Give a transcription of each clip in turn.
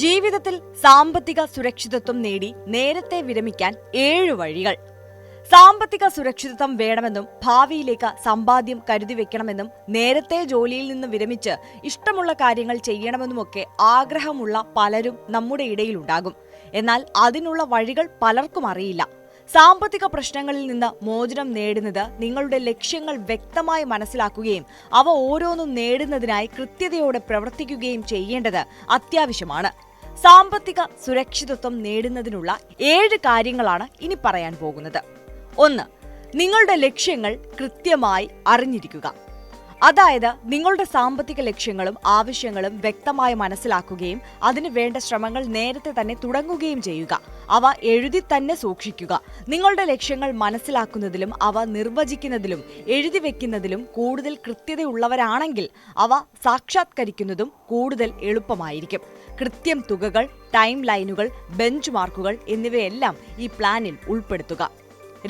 ജീവിതത്തിൽ സാമ്പത്തിക സുരക്ഷിതത്വം നേടി നേരത്തെ വിരമിക്കാൻ 7 വഴികൾ. സാമ്പത്തിക സുരക്ഷിതത്വം വേണമെന്നും ഭാവിയിലേക്ക് സമ്പാദ്യം കരുതി വെക്കണമെന്നും നേരത്തെ ജോലിയിൽ നിന്ന് വിരമിച്ച് ഇഷ്ടമുള്ള കാര്യങ്ങൾ ചെയ്യണമെന്നുമൊക്കെ ആഗ്രഹമുള്ള പലരും നമ്മുടെ ഇടയിലുണ്ടാകും. എന്നാൽ അതിനുള്ള വഴികൾ പലർക്കും അറിയില്ല. സാമ്പത്തിക പ്രശ്നങ്ങളിൽ നിന്ന് മോചനം നേടുന്നത് നിങ്ങളുടെ ലക്ഷ്യങ്ങൾ വ്യക്തമായി മനസ്സിലാക്കുകയും അവ ഓരോന്നും നേടുന്നതിനായി കൃത്യതയോടെ പ്രവർത്തിക്കുകയും ചെയ്യേണ്ടത് അത്യാവശ്യമാണ്. സാമ്പത്തിക സുരക്ഷിതത്വം നേടുന്നതിനുള്ള 7 കാര്യങ്ങളാണ് ഇനി പറയാൻ പോകുന്നത്. 1. നിങ്ങളുടെ ലക്ഷ്യങ്ങൾ കൃത്യമായി അറിഞ്ഞിരിക്കുക. അതായത് നിങ്ങളുടെ സാമ്പത്തിക ലക്ഷ്യങ്ങളും ആവശ്യങ്ങളും വ്യക്തമായി മനസ്സിലാക്കുകയും അതിനു വേണ്ട ശ്രമങ്ങൾ നേരത്തെ തന്നെ തുടങ്ങുകയും ചെയ്യുക. അവ എഴുതി തന്നെ സൂക്ഷിക്കുക. നിങ്ങളുടെ ലക്ഷ്യങ്ങൾ മനസ്സിലാക്കുന്നതിലും അവ നിർവചിക്കുന്നതിലും എഴുതി വെക്കുന്നതിലും കൂടുതൽ കൃത്യതയുള്ളവരാണെങ്കിൽ അവ സാക്ഷാത്കരിക്കുന്നതും കൂടുതൽ എളുപ്പമായിരിക്കും. കൃത്യം തുകകൾ, ടൈം ലൈനുകൾ, ബെഞ്ച് മാർക്കുകൾ എന്നിവയെല്ലാം ഈ പ്ലാനിൽ ഉൾപ്പെടുത്തുക.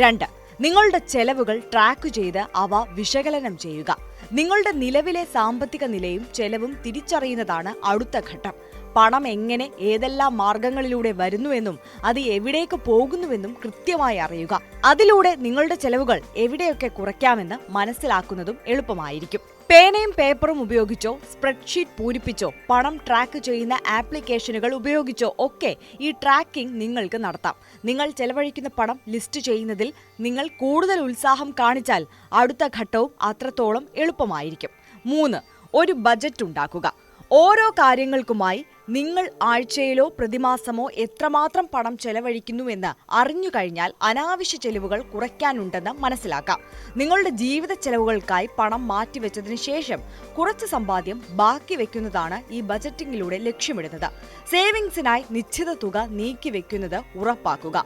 2. നിങ്ങളുടെ ചെലവുകൾ ട്രാക്ക് ചെയ്ത് അവ വിശകലനം ചെയ്യുക. നിങ്ങളുടെ നിലവിലെ സാമ്പത്തിക നിലയും ചെലവും തിരിച്ചറിയുന്നതാണ് അടുത്ത ഘട്ടം. പണം എങ്ങനെ ഏതെല്ലാം മാർഗങ്ങളിലൂടെ വരുന്നുവെന്നും അത് എവിടേക്ക് പോകുന്നുവെന്നും കൃത്യമായി അറിയുക. അതിലൂടെ നിങ്ങളുടെ ചെലവുകൾ എവിടെയൊക്കെ കുറയ്ക്കാമെന്ന് മനസ്സിലാക്കുന്നതും എളുപ്പമായിരിക്കും. പേനയും പേപ്പറും ഉപയോഗിച്ചോ സ്പ്രെഡ്ഷീറ്റ് പൂരിപ്പിച്ചോ പണം ട്രാക്ക് ചെയ്യുന്ന ആപ്ലിക്കേഷനുകൾ ഉപയോഗിച്ചോ ഒക്കെ ഈ ട്രാക്കിംഗ് നിങ്ങൾക്ക് നടത്താം. നിങ്ങൾ ചെലവഴിക്കുന്ന പണം ലിസ്റ്റ് ചെയ്യുന്നതിൽ നിങ്ങൾ കൂടുതൽ ഉത്സാഹം കാണിച്ചാൽ അടുത്ത ഘട്ടവും അത്രത്തോളം എളുപ്പമായിരിക്കും. 3. ഒരു ബജറ്റ് ഉണ്ടാക്കുക. ഓരോ കാര്യങ്ങൾക്കുമായി നിങ്ങൾ ആഴ്ചയിലോ പ്രതിമാസമോ എത്രമാത്രം പണം ചെലവഴിക്കുന്നുവെന്ന് അറിഞ്ഞു കഴിഞ്ഞാൽ അനാവശ്യ ചെലവുകൾ കുറയ്ക്കാനുണ്ടെന്ന് മനസ്സിലാക്കാം. നിങ്ങളുടെ ജീവിത ചെലവുകൾക്കായി പണം മാറ്റിവെച്ചതിന് ശേഷം കുറച്ച് സമ്പാദ്യം ബാക്കി വെക്കുന്നതാണ് ഈ ബജറ്റിംഗിലൂടെ ലക്ഷ്യമിടുന്നത്. സേവിങ്സിനായി നിശ്ചിത തുക നീക്കിവെക്കുന്നത് ഉറപ്പാക്കുക.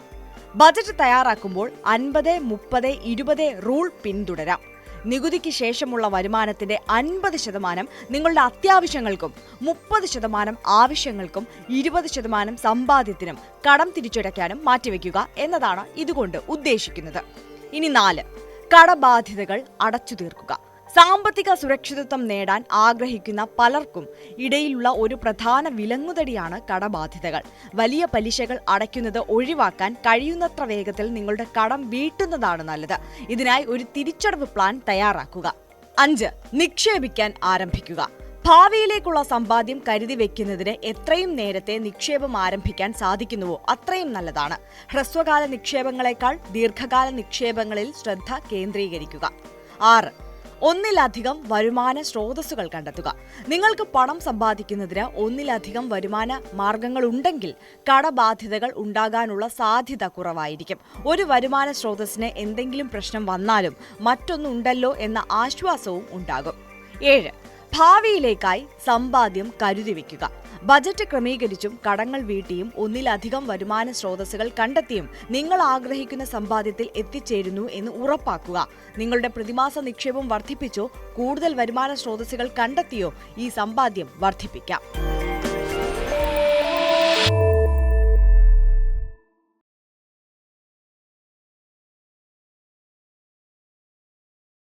ബജറ്റ് തയ്യാറാക്കുമ്പോൾ 50-30-20 റൂൾ പിന്തുടരാം. നികുതിക്ക് ശേഷമുള്ള വരുമാനത്തിന്റെ 50% നിങ്ങളുടെ അത്യാവശ്യങ്ങൾക്കും 30% ആവശ്യങ്ങൾക്കും 20% സമ്പാദ്യത്തിനും കടം തിരിച്ചടയ്ക്കാനും മാറ്റിവെക്കുക എന്നതാണ് ഇതുകൊണ്ട് ഉദ്ദേശിക്കുന്നത്. ഇനി 4. കടബാധ്യതകൾ അടച്ചു തീർക്കുക. സാമ്പത്തിക സുരക്ഷിതത്വം നേടാൻ ആഗ്രഹിക്കുന്ന പലർക്കും ഇടയിലുള്ള ഒരു പ്രധാന വിലങ്ങുതടിയാണ് കടബാധ്യതകൾ. വലിയ പലിശകൾ അടയ്ക്കുന്നത് ഒഴിവാക്കാൻ കഴിയുന്നത്ര വേഗത്തിൽ നിങ്ങളുടെ കടം വീട്ടുന്നതാണ് നല്ലത്. ഇതിനായി ഒരു തിരിച്ചടവ് പ്ലാൻ തയ്യാറാക്കുക. 5. നിക്ഷേപിക്കാൻ ആരംഭിക്കുക. ഭാവിയിലേക്കുള്ള സമ്പാദ്യം കരുതി വെക്കുന്നതിന് എത്രയും നേരത്തെ നിക്ഷേപം ആരംഭിക്കാൻ സാധിക്കുന്നുവോ അത്രയും നല്ലതാണ്. ഹ്രസ്വകാല നിക്ഷേപങ്ങളെക്കാൾ ദീർഘകാല നിക്ഷേപങ്ങളിൽ ശ്രദ്ധ കേന്ദ്രീകരിക്കുക. 6. ഒന്നിലധികം വരുമാന സ്രോതസ്സുകൾ കണ്ടെത്തുക. നിങ്ങൾക്ക് പണം സമ്പാദിക്കുന്നതിന് ഒന്നിലധികം വരുമാന മാർഗങ്ങളുണ്ടെങ്കിൽ കടബാധ്യതകൾ ഉണ്ടാകാനുള്ള സാധ്യത കുറവായിരിക്കും. ഒരു വരുമാന സ്രോതസ്സിന് എന്തെങ്കിലും പ്രശ്നം വന്നാലും മറ്റൊന്നുണ്ടല്ലോ എന്ന ആശ്വാസവും ഉണ്ടാകും. 7. ഭാവിയിലേക്കായി സമ്പാദ്യം കരുതി വയ്ക്കുക. ബജറ്റ് ക്രമീകരിച്ചും കടങ്ങൾ വീട്ടിയും ഒന്നിലധികം വരുമാന സ്രോതസ്സുകൾ കണ്ടെത്തിയും നിങ്ങൾ ആഗ്രഹിക്കുന്ന സമ്പാദ്യത്തിൽ എത്തിച്ചേരുന്നു എന്ന് ഉറപ്പാക്കുക. നിങ്ങളുടെ പ്രതിമാസ നിക്ഷേപം വർദ്ധിപ്പിച്ചോ കൂടുതൽ വരുമാന സ്രോതസ്സുകൾ കണ്ടെത്തിയോ ഈ സമ്പാദ്യം വർദ്ധിപ്പിക്കാം.